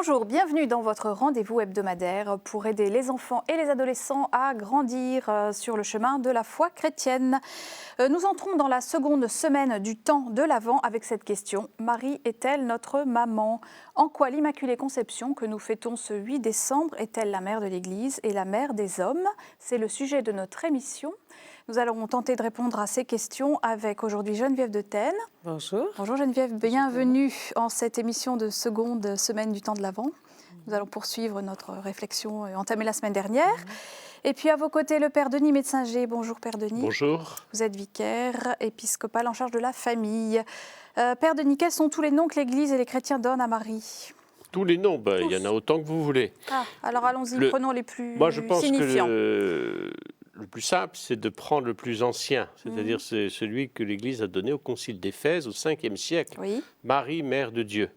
Bonjour, bienvenue dans votre rendez-vous hebdomadaire pour aider les enfants et les adolescents à grandir sur le chemin de la foi chrétienne. Nous entrons dans la seconde semaine du temps de l'Avent avec cette question. Marie est-elle notre maman? En quoi l'Immaculée Conception que nous fêtons ce 8 décembre est-elle la mère de l'Église et la mère des hommes? C'est le sujet de notre émission. Nous allons tenter de répondre à ces questions avec aujourd'hui Geneviève de Tène. Bonjour. Bonjour Geneviève, bienvenue en cette émission de seconde semaine du temps de l'Avent. Nous allons poursuivre notre réflexion entamée la semaine dernière. Et puis à vos côtés, le Père Denis Médecinger. Bonjour Père Denis. Bonjour. Vous êtes vicaire épiscopal en charge de la famille. Père Denis, quels sont tous les noms que l'Église et les chrétiens donnent à Marie? Tous les noms, il y en a autant que vous voulez. Alors allons-y, prenons les plus signifiants. Moi, je pense que le plus simple, c'est de prendre le plus ancien, c'est-à-dire c'est celui que l'Église a donné au Concile d'Éphèse au 5e siècle, Oui. Marie, Mère de Dieu.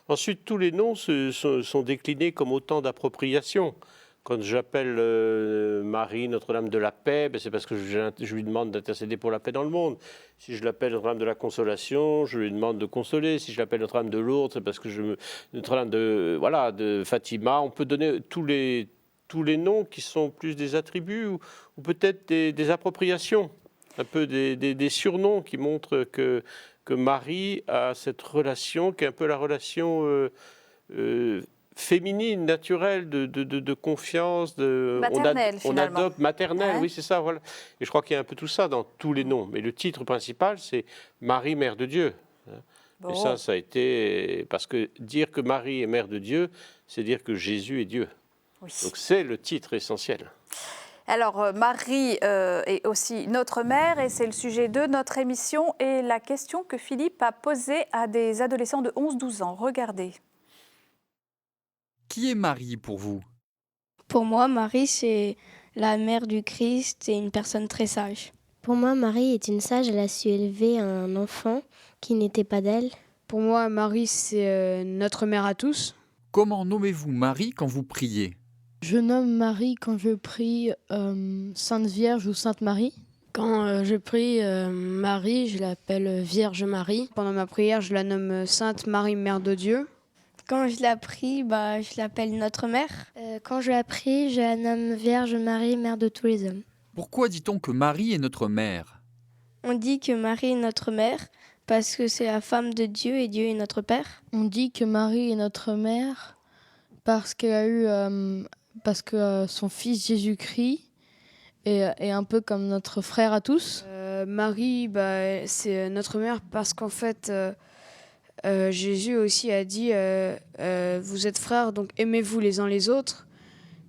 Ensuite, tous les noms sont déclinés comme autant d'appropriations. Quand j'appelle Marie, Notre-Dame de la paix, c'est parce que je lui demande d'intercéder pour la paix dans le monde. Si je l'appelle Notre-Dame de la consolation, je lui demande de consoler. Si je l'appelle Notre-Dame de Lourdes, c'est parce que Notre-Dame de Fatima. On peut donner tous les noms qui sont plus des attributs ou peut-être des appropriations, un peu des surnoms qui montrent que Marie a cette relation, qui est un peu la relation féminine, naturelle, de confiance. Maternelle, on adopte, maternelle, Ouais. oui, c'est ça, voilà. Et je crois qu'il y a un peu tout ça dans tous les noms. Mais le titre principal, c'est Marie, Mère de Dieu. Bon. Et ça a été... Parce que dire que Marie est Mère de Dieu, c'est dire que Jésus est Dieu. Oui. Donc c'est le titre essentiel. Alors, Marie est aussi notre mère et c'est le sujet de notre émission et la question que Philippe a posée à des adolescents de 11-12 ans. Regardez. Qui est Marie pour vous? Pour moi, Marie, c'est la mère du Christ et une personne très sage. Pour moi, Marie est une sage, elle a su élever un enfant qui n'était pas d'elle. Pour moi, Marie, c'est notre mère à tous. Comment nommez-vous Marie quand vous priez? Je nomme Marie quand je prie Sainte Vierge ou Sainte Marie. Quand je prie Marie, je l'appelle Vierge Marie. Pendant ma prière, je la nomme Sainte Marie, Mère de Dieu. Quand je la prie, je l'appelle notre mère. Quand je la prie, je la nomme Vierge Marie, Mère de tous les hommes. Pourquoi dit-on que Marie est notre mère? On dit que Marie est notre mère parce que c'est la femme de Dieu et Dieu est notre père. On dit que Marie est notre mère parce qu'elle a eu, parce que son fils Jésus-Christ est un peu comme notre frère à tous. Marie, c'est notre mère parce qu'en fait, Jésus aussi a dit vous êtes frères, donc aimez-vous les uns les autres.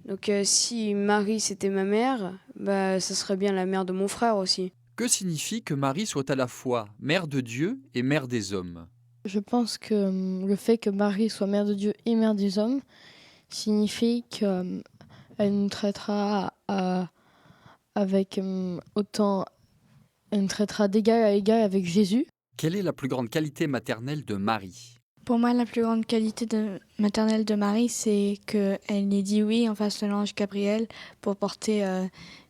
Donc si Marie c'était ma mère, ça serait bien la mère de mon frère aussi. Que signifie que Marie soit à la fois mère de Dieu et mère des hommes? Je pense que le fait que Marie soit mère de Dieu et mère des hommes signifie qu'elle nous traitera avec autant, elle nous traitera d'égal à égal avec Jésus. Quelle est la plus grande qualité maternelle de Marie? Pour moi, la plus grande qualité maternelle de Marie, c'est qu'elle ait dit oui en face de l'ange Gabriel pour porter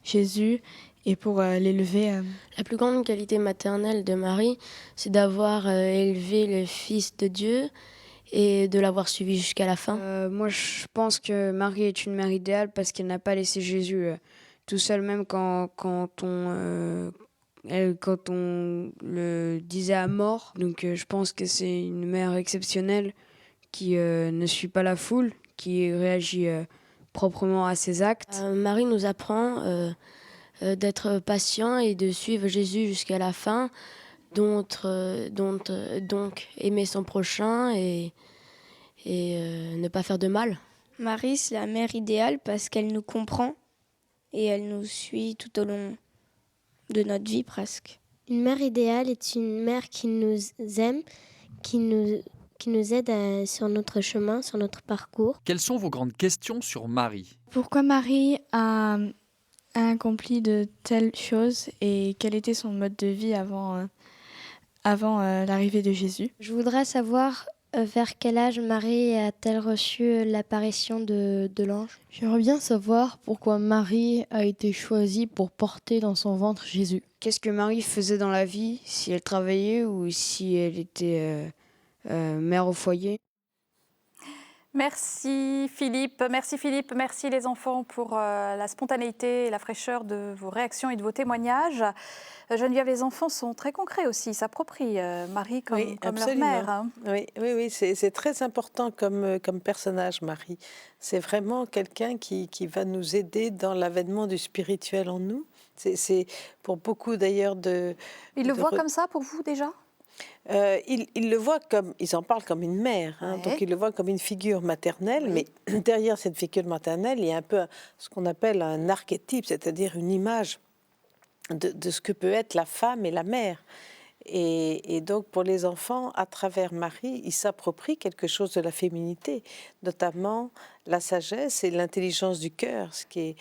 Jésus et pour l'élever. La plus grande qualité maternelle de Marie, c'est d'avoir élevé le Fils de Dieu et de l'avoir suivi jusqu'à la fin. Moi, je pense que Marie est une mère idéale parce qu'elle n'a pas laissé Jésus tout seul, même quand on le disait à mort. Donc je pense que c'est une mère exceptionnelle qui ne suit pas la foule, qui réagit proprement à ses actes. Marie nous apprend d'être patient et de suivre Jésus jusqu'à la fin, donc aimer son prochain et ne pas faire de mal. Marie, c'est la mère idéale parce qu'elle nous comprend et elle nous suit tout au long de notre vie presque. Une mère idéale est une mère qui nous aime, qui nous aide sur notre chemin, sur notre parcours. Quelles sont vos grandes questions sur Marie? Pourquoi Marie a accompli de telles choses et quel était son mode de vie avant l'arrivée de Jésus? Je voudrais savoir vers quel âge Marie a-t-elle reçu l'apparition de l'ange? J'aimerais bien savoir pourquoi Marie a été choisie pour porter dans son ventre Jésus. Qu'est-ce que Marie faisait dans la vie, si elle travaillait ou si elle était mère au foyer? Merci Philippe, merci les enfants pour la spontanéité et la fraîcheur de vos réactions et de vos témoignages. Geneviève, les enfants sont très concrets aussi, ils s'approprient Marie comme leur absolument. mère. Hein. Oui, c'est très important comme personnage, Marie. C'est vraiment quelqu'un qui va nous aider dans l'avènement du spirituel en nous. C'est pour beaucoup d'ailleurs de... Il le voit comme ça pour vous déjà ? Ils le voient comme, ils en parlent comme une mère, hein, donc ils le voient comme une figure maternelle, mais derrière cette figure maternelle, il y a un peu ce qu'on appelle un archétype, c'est-à-dire une image de ce que peut être la femme et la mère. Et donc pour les enfants, à travers Marie, ils s'approprient quelque chose de la féminité, notamment la sagesse et l'intelligence du cœur, ce qui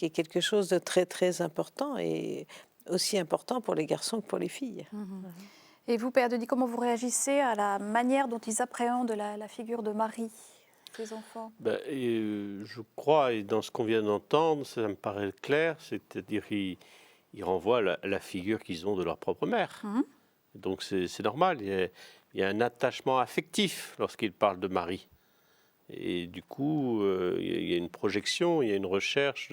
est quelque chose de très très important et aussi important pour les garçons que pour les filles. Et vous, Père Denis, comment vous réagissez à la manière dont ils appréhendent la figure de Marie, ces enfants ? Je crois, et dans ce qu'on vient d'entendre, ça me paraît clair, c'est-à-dire qu'ils renvoient la figure qu'ils ont de leur propre mère. Donc c'est normal, il y a un attachement affectif lorsqu'ils parlent de Marie. Et du coup, il y a une projection, il y a une recherche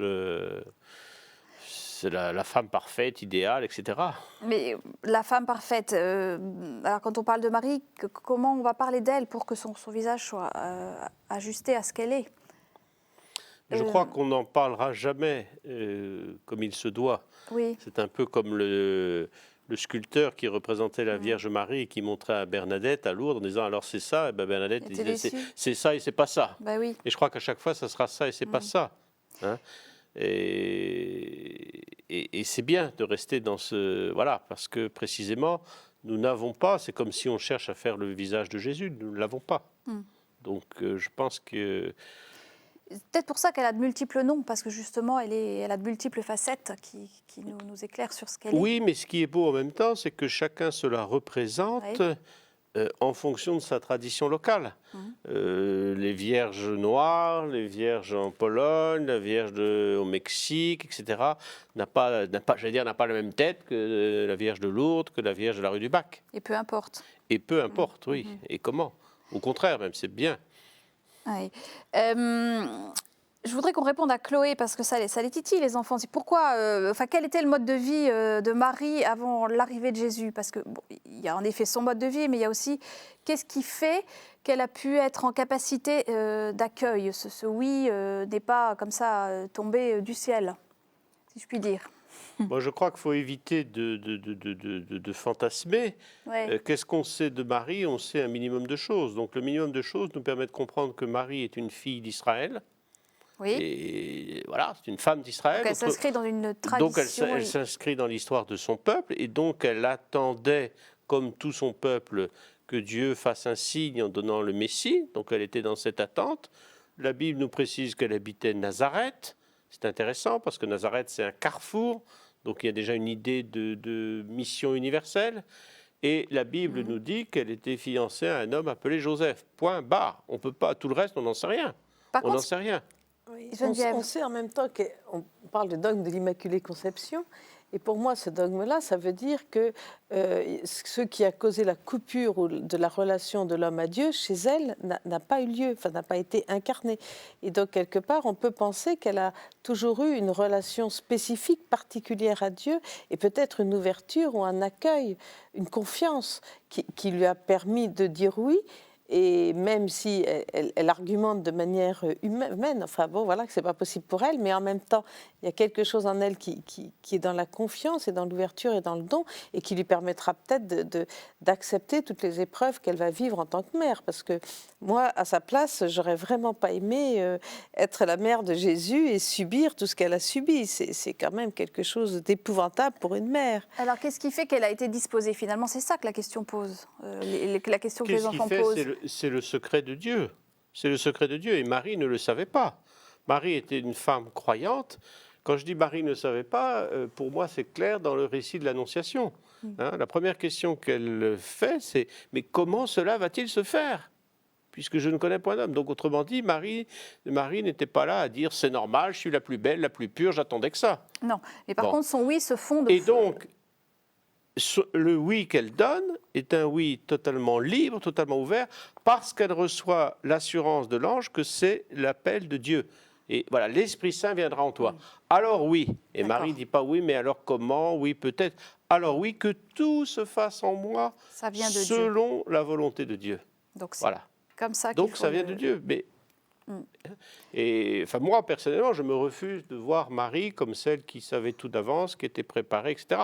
c'est la femme parfaite, idéale, etc. Mais la femme parfaite, alors quand on parle de Marie, comment on va parler d'elle pour que son visage soit ajusté à ce qu'elle est ? Je crois qu'on n'en parlera jamais comme il se doit. Oui. C'est un peu comme le sculpteur qui représentait la Vierge Marie et qui montrait à Bernadette à Lourdes en disant alors c'est ça, et ben Bernadette disait c'est ça et c'est pas ça. Bah oui. Et je crois qu'à chaque fois ça sera ça et c'est pas ça. Hein. Et c'est bien de rester dans ce... Voilà, parce que précisément, nous n'avons pas, c'est comme si on cherche à faire le visage de Jésus, nous ne l'avons pas. Donc je pense que... C'est peut-être pour ça qu'elle a de multiples noms, parce que justement, elle a de multiples facettes qui nous éclairent sur ce qu'elle est. Oui, mais ce qui est beau en même temps, c'est que chacun se la représente en fonction de sa tradition locale. Les vierges noires, les vierges en Pologne, la vierge au Mexique, etc., n'a pas la même tête que la vierge de Lourdes, que la vierge de la rue du Bac. Et peu importe. Et peu importe, oui. Et comment ? Au contraire, même, c'est bien. Oui. Je voudrais qu'on réponde à Chloé, parce que ça les titille, les enfants. C'est pourquoi, quel était le mode de vie de Marie avant l'arrivée de Jésus ? Parce que il y a en effet son mode de vie, mais il y a aussi qu'est-ce qui fait qu'elle a pu être en capacité d'accueil. Ce oui n'est pas comme ça tombé du ciel, si je puis dire. Moi, je crois qu'il faut éviter de fantasmer. Qu'est-ce qu'on sait de Marie ? On sait un minimum de choses. Donc, le minimum de choses nous permet de comprendre que Marie est une fille d'Israël. Oui. Et voilà, c'est une femme d'Israël. Donc, elle s'inscrit dans une tradition. Donc, elle s'inscrit dans l'histoire de son peuple. Et donc, elle attendait, comme tout son peuple, que Dieu fasse un signe en donnant le Messie. Donc, elle était dans cette attente. La Bible nous précise qu'elle habitait Nazareth. C'est intéressant parce que Nazareth, c'est un carrefour. Donc, il y a déjà une idée de mission universelle. Et la Bible nous dit qu'elle était fiancée à un homme appelé Joseph. Point barre. On ne peut pas. Tout le reste, on n'en sait rien. On n'en sait rien. Oui, on sait en même temps qu'on parle du dogme de l'Immaculée Conception. Et pour moi, ce dogme-là, ça veut dire que ce qui a causé la coupure de la relation de l'homme à Dieu, chez elle, n'a pas eu lieu, n'a pas été incarné. Et donc, quelque part, on peut penser qu'elle a toujours eu une relation spécifique, particulière à Dieu, et peut-être une ouverture ou un accueil, une confiance qui lui a permis de dire oui. Et même si elle argumente de manière humaine, que c'est pas possible pour elle, mais en même temps, il y a quelque chose en elle qui est dans la confiance et dans l'ouverture et dans le don, et qui lui permettra peut-être d'accepter toutes les épreuves qu'elle va vivre en tant que mère. Parce que moi, à sa place, j'aurais vraiment pas aimé être la mère de Jésus et subir tout ce qu'elle a subi. C'est quand même quelque chose d'épouvantable pour une mère. Alors, qu'est-ce qui fait qu'elle a été disposée finalement ? C'est ça que la question pose, la question que les enfants posent. C'est le secret de Dieu. C'est le secret de Dieu. Et Marie ne le savait pas. Marie était une femme croyante. Quand je dis Marie ne savait pas, pour moi, c'est clair dans le récit de l'Annonciation. La première question qu'elle fait, c'est « Mais comment cela va-t-il se faire ? Puisque je ne connais point d'homme. » Donc, autrement dit, Marie n'était pas là à dire « C'est normal, je suis la plus belle, la plus pure, j'attendais que ça. » Non. Et par contre, son oui se fonde... Et donc, le oui qu'elle donne est un oui totalement libre, totalement ouvert, parce qu'elle reçoit l'assurance de l'ange que c'est l'appel de Dieu. Et voilà, l'Esprit Saint viendra en toi. Alors oui. Et Marie ne dit pas oui, mais alors comment? Oui, peut-être. Alors oui, que tout se fasse en moi Ça vient de selon la volonté de Dieu. Donc c'est Voilà. comme ça qu'il Donc faut ça vient de Dieu. Mais et enfin moi personnellement, je me refuse de voir Marie comme celle qui savait tout d'avance, qui était préparée, etc.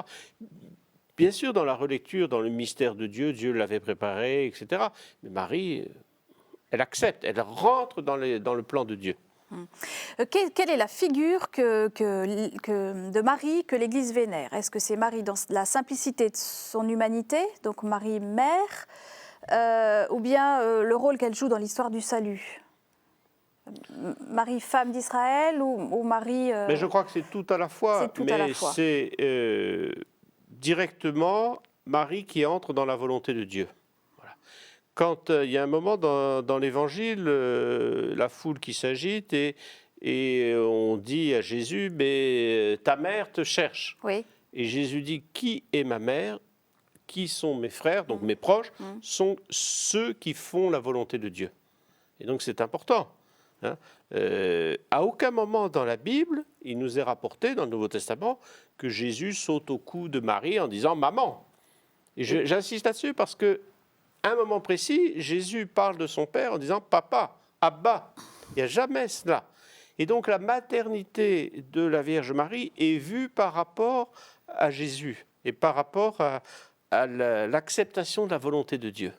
Bien sûr, dans la relecture, dans le mystère de Dieu, Dieu l'avait préparée, etc. Mais Marie, elle accepte, elle rentre dans le plan de Dieu. Quelle est la figure de Marie que l'Église vénère? Est-ce que c'est Marie dans la simplicité de son humanité, donc Marie mère, ou bien le rôle qu'elle joue dans l'histoire du salut? Marie femme d'Israël ou Marie... Mais je crois que c'est tout à la fois. C'est tout à la fois. C'est directement Marie qui entre dans la volonté de Dieu. Quand il y a un moment dans l'Évangile, la foule qui s'agite et on dit à Jésus, mais ta mère te cherche. Oui. Et Jésus dit, qui est ma mère? Qui sont mes frères, donc mes proches, sont ceux qui font la volonté de Dieu. Et donc c'est important. Hein. À aucun moment dans la Bible, il nous est rapporté, dans le Nouveau Testament, que Jésus saute au cou de Marie en disant « maman ». Et j'insiste là-dessus parce que à un moment précis, Jésus parle de son père en disant « papa, Abba ». Il n'y a jamais cela. Et donc la maternité de la Vierge Marie est vue par rapport à Jésus et par rapport à l'acceptation de la volonté de Dieu.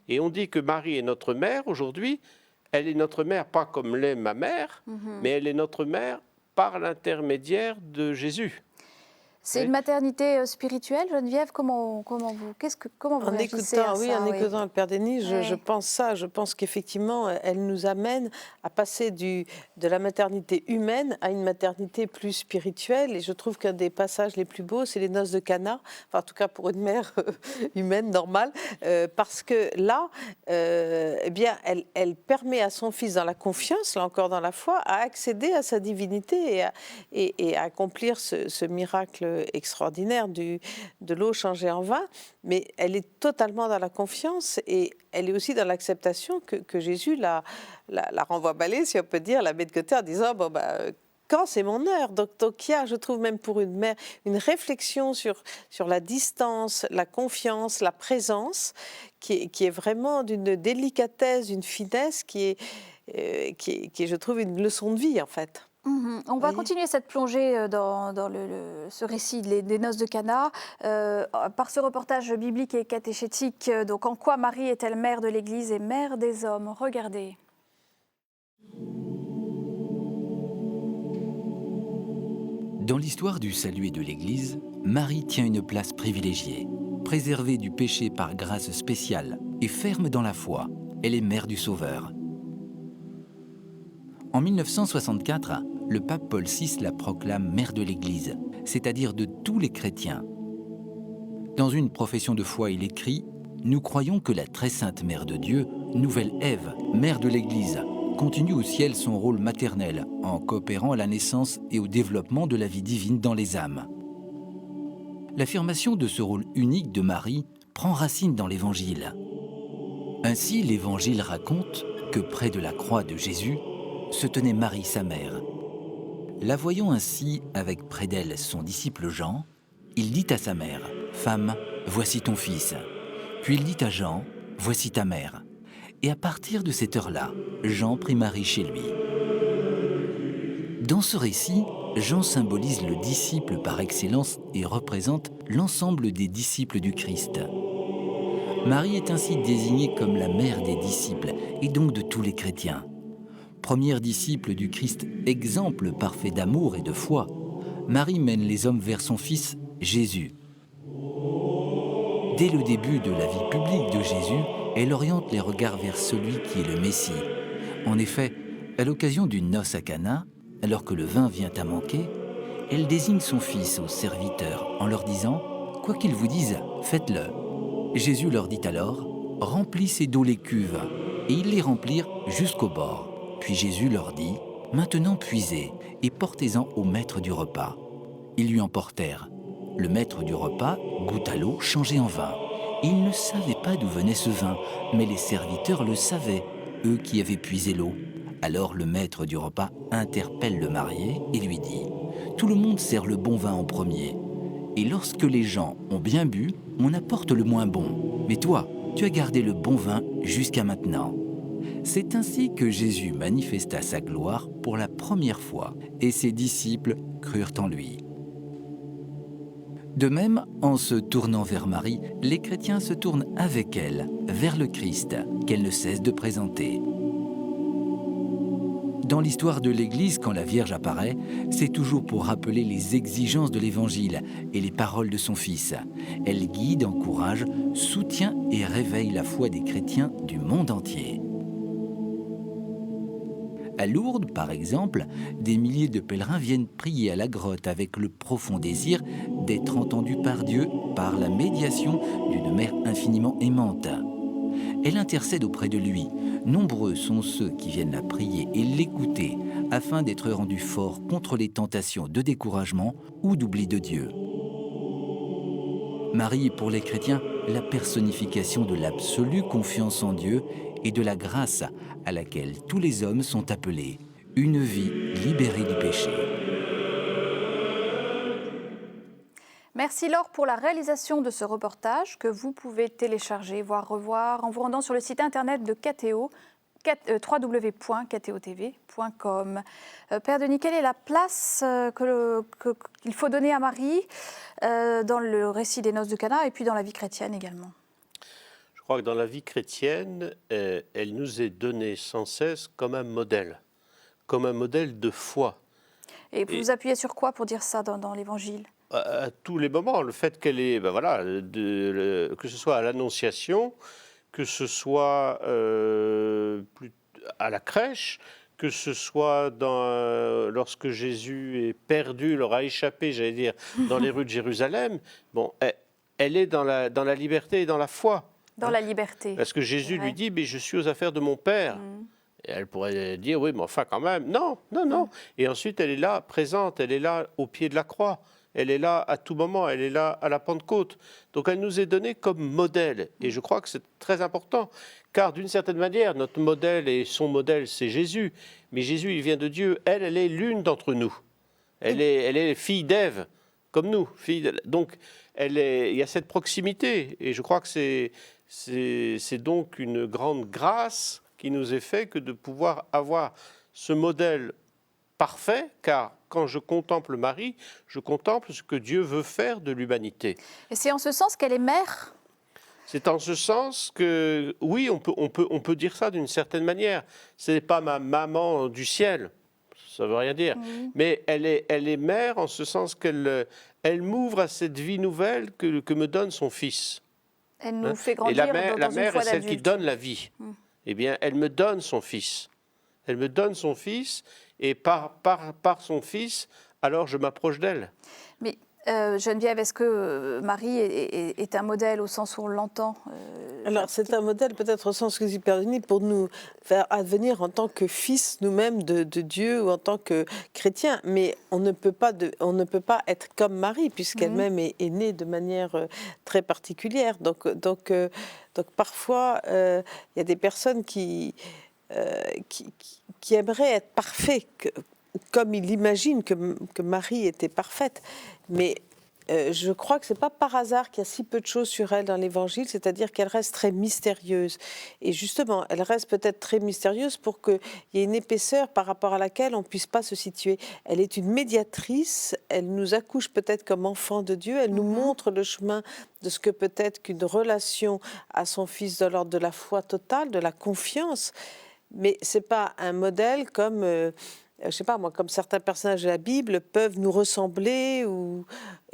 Et on dit que Marie est notre mère aujourd'hui. Elle est notre mère pas comme l'est ma mère, mais elle est notre mère par l'intermédiaire de Jésus. C'est une maternité spirituelle, Geneviève. Comment vous réagissez à ça? En écoutant le Père Denis, je pense ça. Je pense qu'effectivement, elle nous amène à passer de la maternité humaine à une maternité plus spirituelle. Et je trouve qu'un des passages les plus beaux, c'est les noces de Cana. Enfin, en tout cas pour une mère humaine normale, parce que là, eh bien, elle permet à son fils, dans la confiance, là encore dans la foi, à accéder à sa divinité et à accomplir ce miracle extraordinaire de l'eau changée en vin, mais elle est totalement dans la confiance et elle est aussi dans l'acceptation que Jésus la renvoie balayer, si on peut dire, la met de côté en disant bon quand c'est mon heure. Donc il y a, je trouve même pour une mère, une réflexion sur la distance, la confiance, la présence, qui est vraiment d'une délicatesse, d'une finesse qui est, je trouve, une leçon de vie en fait. On va continuer cette plongée dans ce récit des noces de Cana par ce reportage biblique et catéchétique. Donc, en quoi Marie est-elle mère de l'Église et mère des hommes? Regardez. Dans l'histoire du salut et de l'Église, Marie tient une place privilégiée. Préservée du péché par grâce spéciale et ferme dans la foi, elle est mère du Sauveur. En 1964, le pape Paul VI la proclame mère de l'Église, c'est-à-dire de tous les chrétiens. Dans une profession de foi, il écrit « Nous croyons que la très sainte Mère de Dieu, nouvelle Ève, mère de l'Église, continue au ciel son rôle maternel en coopérant à la naissance et au développement de la vie divine dans les âmes. » L'affirmation de ce rôle unique de Marie prend racine dans l'Évangile. Ainsi, l'Évangile raconte que près de la croix de Jésus se tenait Marie, sa mère. La voyant ainsi avec près d'elle son disciple Jean, il dit à sa mère « Femme, voici ton fils ». Puis il dit à Jean « Voici ta mère ». Et à partir de cette heure-là, Jean prit Marie chez lui. Dans ce récit, Jean symbolise le disciple par excellence et représente l'ensemble des disciples du Christ. Marie est ainsi désignée comme la mère des disciples et donc de tous les chrétiens. Première disciple du Christ, exemple parfait d'amour et de foi, Marie mène les hommes vers son Fils, Jésus. Dès le début de la vie publique de Jésus, elle oriente les regards vers celui qui est le Messie. En effet, à l'occasion d'une noce à Cana, alors que le vin vient à manquer, elle désigne son Fils aux serviteurs en leur disant « Quoi qu'ils vous disent, faites-le ». Jésus leur dit alors « Remplissez d'eau les cuves », et ils les remplirent jusqu'au bord. Puis Jésus leur dit « Maintenant puisez et portez-en au maître du repas ». Ils lui en portèrent. Le maître du repas goûta l'eau changée en vin. Il ne savait pas d'où venait ce vin, mais les serviteurs le savaient, eux qui avaient puisé l'eau. Alors le maître du repas interpelle le marié et lui dit « Tout le monde sert le bon vin en premier. Et lorsque les gens ont bien bu, on apporte le moins bon. Mais toi, tu as gardé le bon vin jusqu'à maintenant. » C'est ainsi que Jésus manifesta sa gloire pour la première fois, et ses disciples crurent en lui. De même, en se tournant vers Marie, les chrétiens se tournent avec elle, vers le Christ, qu'elle ne cesse de présenter. Dans l'histoire de l'Église, quand la Vierge apparaît, c'est toujours pour rappeler les exigences de l'Évangile et les paroles de son Fils. Elle guide, encourage, soutient et réveille la foi des chrétiens du monde entier. À Lourdes, par exemple, des milliers de pèlerins viennent prier à la grotte avec le profond désir d'être entendus par Dieu par la médiation d'une mère infiniment aimante. Elle intercède auprès de lui. Nombreux sont ceux qui viennent la prier et l'écouter afin d'être rendus forts contre les tentations de découragement ou d'oubli de Dieu. Marie est pour les chrétiens la personnification de l'absolue confiance en Dieu et de la grâce à laquelle tous les hommes sont appelés, une vie libérée du péché. Merci Laure pour la réalisation de ce reportage que vous pouvez télécharger, voire revoir en vous rendant sur le site internet de KTO, www.ktotv.com. Père Denis, quelle est la place qu'il faut donner à Marie dans le récit des noces de Cana et puis dans la vie chrétienne également? Je crois que dans la vie chrétienne, elle nous est donnée sans cesse comme un modèle de foi. Et vous appuyez sur quoi pour dire ça dans l'Évangile? À tous les moments, le fait qu'elle est, que ce soit à l'Annonciation, que ce soit à la crèche, que ce soit lorsque Jésus est perdu, leur a échappé, j'allais dire, dans les rues de Jérusalem, elle est dans la liberté et dans la foi. Dans la liberté. Parce que Jésus lui dit, mais je suis aux affaires de mon Père. Et elle pourrait dire, oui, mais enfin quand même, non. Et ensuite, elle est là, présente, elle est là au pied de la croix. Elle est là à tout moment, elle est là à la Pentecôte. Donc elle nous est donnée comme modèle. Et je crois que c'est très important. Car d'une certaine manière, notre modèle et son modèle, c'est Jésus. Mais Jésus, il vient de Dieu. Elle est l'une d'entre nous. Elle est fille d'Ève, comme nous. Donc il y a cette proximité. Et je crois que c'est donc une grande grâce qui nous est faite que de pouvoir avoir ce modèle parfait, car quand je contemple Marie, je contemple ce que Dieu veut faire de l'humanité. Et c'est en ce sens qu'elle est mère? C'est en ce sens que, oui, on peut dire ça d'une certaine manière. Ce n'est pas ma maman du ciel, ça ne veut rien dire. Mais elle est mère en ce sens qu'elle m'ouvre à cette vie nouvelle que me donne son Fils. Elle nous fait grandir et la mère dans une foi est celle qui d'adulte. donne la vie. Eh bien, elle me donne son Fils. Elle me donne son Fils, et par son Fils, alors je m'approche d'elle. Mais Geneviève, est-ce que Marie est un modèle au sens où on l'entend Alors, c'est un modèle peut-être au sens que dit Père Denis pour nous faire advenir en tant que fils nous-mêmes de Dieu ou en tant que chrétiens. Mais on ne peut pas être comme Marie puisqu'elle-même est née de manière très particulière. Donc parfois, il y a des personnes qui aimeraient être parfaits, comme il imagine que Marie était parfaite. Mais je crois que ce n'est pas par hasard qu'il y a si peu de choses sur elle dans l'Évangile, c'est-à-dire qu'elle reste très mystérieuse. Et justement, elle reste peut-être très mystérieuse pour qu'il y ait une épaisseur par rapport à laquelle on ne puisse pas se situer. Elle est une médiatrice, elle nous accouche peut-être comme enfant de Dieu, elle nous montre le chemin de ce que peut être qu'une relation à son Fils de l'ordre de la foi totale, de la confiance. Mais ce n'est pas un modèle comme... je sais pas moi, comme certains personnages de la Bible peuvent nous ressembler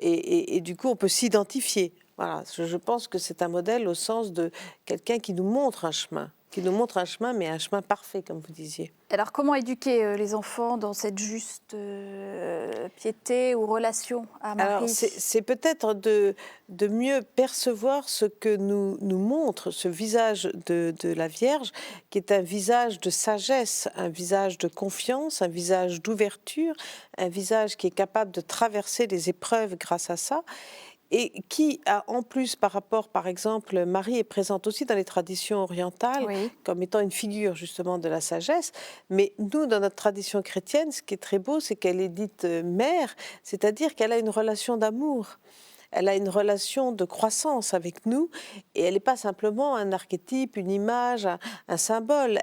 et du coup on peut s'identifier. Voilà, je pense que c'est un modèle au sens de quelqu'un qui nous montre un chemin. qui nous montre un chemin, mais un chemin parfait, comme vous disiez. Alors, comment éduquer les enfants dans cette juste piété ou relation à Marie? Alors, c'est peut-être de mieux percevoir ce que nous montre ce visage de la Vierge, qui est un visage de sagesse, un visage de confiance, un visage d'ouverture, un visage qui est capable de traverser les épreuves grâce à ça. Et qui a en plus, par rapport, par exemple, Marie est présente aussi dans les traditions orientales, Oui. comme étant une figure justement de la sagesse. Mais nous, dans notre tradition chrétienne, ce qui est très beau, c'est qu'elle est dite mère, c'est-à-dire qu'elle a une relation d'amour. Elle a une relation de croissance avec nous, et elle n'est pas simplement un archétype, une image, un symbole.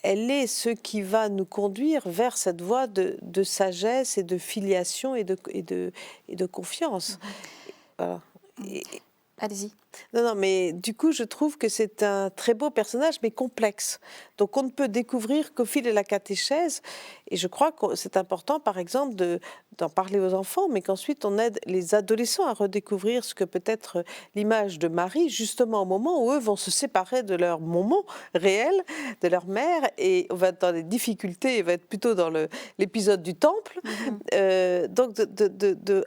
Elle est ce qui va nous conduire vers cette voie de sagesse et de filiation et de confiance. Voilà. Allez-y. Non, mais du coup, je trouve que c'est un très beau personnage, mais complexe. Donc, on ne peut découvrir qu'au fil de la catéchèse. Et je crois que c'est important, par exemple, d'en parler aux enfants, mais qu'ensuite, on aide les adolescents à redécouvrir ce que peut être l'image de Marie, justement au moment où eux vont se séparer de leur moment réel, de leur mère, et on va être dans les difficultés, on va être plutôt dans l'épisode du temple. Donc,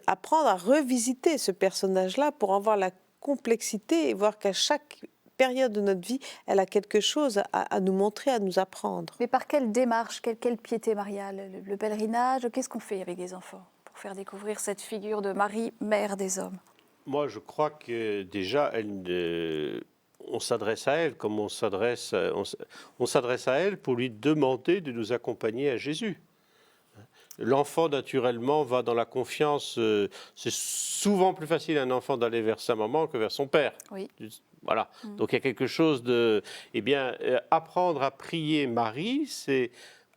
apprendre à revisiter ce personnage-là pour en voir la complexité et voir qu'à chaque période de notre vie, elle a quelque chose à nous montrer, à nous apprendre. Mais par quelle démarche, quelle piété mariale? Le pèlerinage, qu'est-ce qu'on fait avec les enfants pour faire découvrir cette figure de Marie, mère des hommes? Moi, je crois que déjà, on s'adresse à elle comme on s'adresse à elle pour lui demander de nous accompagner à Jésus. L'enfant, naturellement, va dans la confiance. C'est souvent plus facile à un enfant d'aller vers sa maman que vers son père. Oui. Voilà. Donc il y a quelque chose de... Eh bien, apprendre à prier Marie, c'est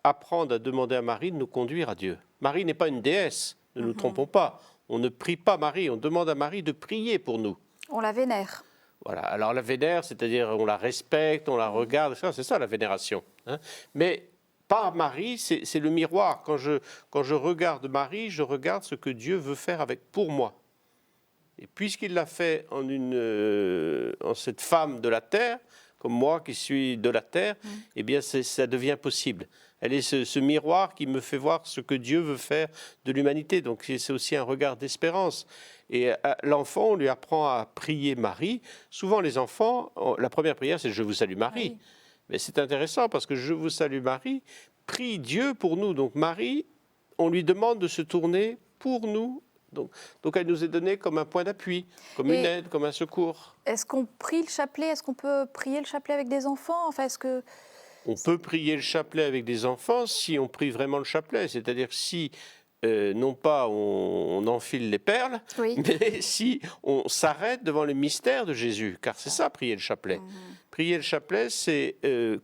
apprendre à demander à Marie de nous conduire à Dieu. Marie n'est pas une déesse, ne nous trompons pas. On ne prie pas Marie, on demande à Marie de prier pour nous. On la vénère. Voilà. Alors la vénère, c'est-à-dire on la respecte, on la regarde, c'est ça la vénération. Hein. Mais pas Marie, c'est le miroir. Quand je regarde Marie, je regarde ce que Dieu veut faire pour moi. Et puisqu'il l'a fait en cette femme de la terre, comme moi qui suis de la terre, eh bien ça devient possible. Elle est ce miroir qui me fait voir ce que Dieu veut faire de l'humanité. Donc c'est aussi un regard d'espérance. Et l'enfant, on lui apprend à prier Marie. Souvent les enfants, la première prière c'est « Je vous salue Marie ». Oui. Mais c'est intéressant parce que « Je vous salue Marie » prie Dieu pour nous. Donc Marie, on lui demande de se tourner pour nous. Donc elle nous est donnée comme un point d'appui, comme une aide, comme un secours. Est-ce qu'on prie le chapelet? Est-ce qu'on peut prier le chapelet avec des enfants? Enfin, On peut prier le chapelet avec des enfants si on prie vraiment le chapelet. C'est-à-dire si, non pas on enfile les perles, oui. mais si on s'arrête devant le mystère de Jésus. Car c'est ça, prier le chapelet. Prier le chapelet, c'est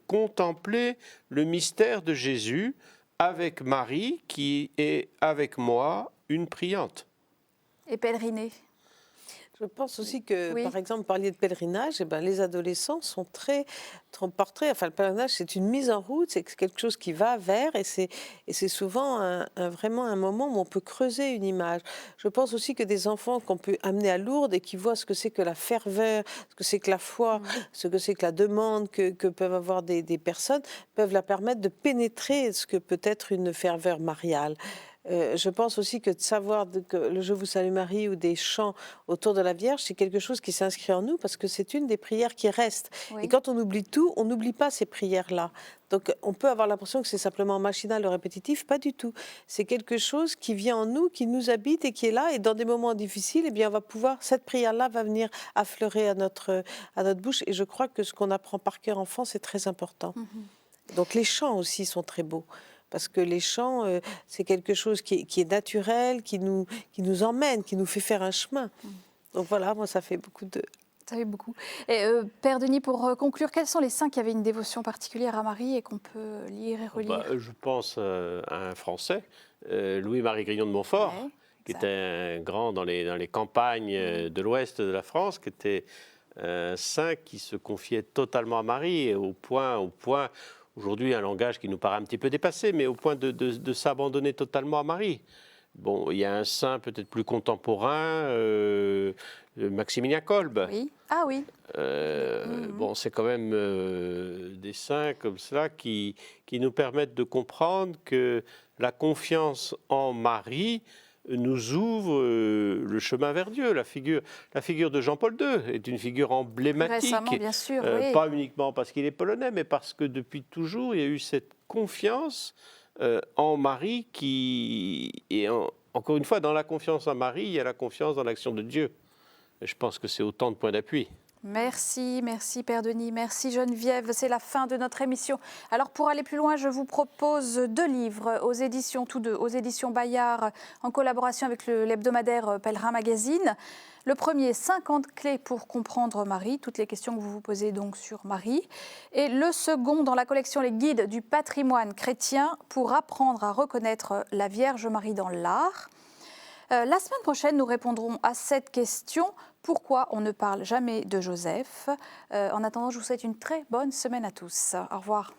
contempler le mystère de Jésus avec Marie qui est avec moi une priante. Et pèleriner. Je pense aussi que, Oui. par exemple, vous parliez de pèlerinage, et les adolescents sont très portraits. Enfin, le pèlerinage, c'est une mise en route, c'est quelque chose qui va vers, et c'est souvent vraiment un moment où on peut creuser une image. Je pense aussi que des enfants qu'on peut amener à Lourdes et qui voient ce que c'est que la ferveur, ce que c'est que la foi, ce que c'est que la demande que peuvent avoir des personnes, peuvent leur permettre de pénétrer ce que peut être une ferveur mariale. Je pense aussi que de savoir que le « Je vous salue Marie » ou des chants autour de la Vierge, c'est quelque chose qui s'inscrit en nous parce que c'est une des prières qui reste. Oui. Et quand on oublie tout, on n'oublie pas ces prières-là. Donc on peut avoir l'impression que c'est simplement machinal ou répétitif, pas du tout. C'est quelque chose qui vient en nous, qui nous habite et qui est là. Et dans des moments difficiles, eh bien, on va pouvoir, cette prière-là va venir affleurer à notre bouche. Et je crois que ce qu'on apprend par cœur enfant, c'est très important. Donc les chants aussi sont très beaux. Parce que les chants, c'est quelque chose qui est naturel, qui nous emmène, qui nous fait faire un chemin. Donc voilà, moi, ça fait beaucoup de... Ça fait beaucoup. Et Père Denis, pour conclure, quels sont les saints qui avaient une dévotion particulière à Marie et qu'on peut lire et relire? Je pense à un Français, Louis-Marie Grignon de Montfort, qui était un grand dans les campagnes de l'ouest de la France, qui était un saint qui se confiait totalement à Marie, et au point aujourd'hui un langage qui nous paraît un petit peu dépassé, mais au point de s'abandonner totalement à Marie. Bon, il y a un saint peut-être plus contemporain, Maximilien Kolbe. Oui. Ah oui. Bon, c'est quand même des saints comme cela qui nous permettent de comprendre que la confiance en Marie nous ouvre le chemin vers Dieu. La figure de Jean-Paul II est une figure emblématique. Récemment, bien sûr, oui. Pas uniquement parce qu'il est polonais, mais parce que depuis toujours, il y a eu cette confiance en Marie encore une fois, dans la confiance en Marie, il y a la confiance dans l'action de Dieu. Et je pense que c'est autant de points d'appui. Merci Père Denis, merci Geneviève, c'est la fin de notre émission. Alors pour aller plus loin, je vous propose 2 livres aux éditions, tous deux, aux éditions Bayard, en collaboration avec l'hebdomadaire Pèlerin Magazine. Le premier, 50 clés pour comprendre Marie, toutes les questions que vous vous posez donc sur Marie. Et le second, dans la collection Les guides du patrimoine chrétien, pour apprendre à reconnaître la Vierge Marie dans l'art. La semaine prochaine, nous répondrons à cette question. Pourquoi on ne parle jamais de Joseph? En attendant, je vous souhaite une très bonne semaine à tous. Au revoir.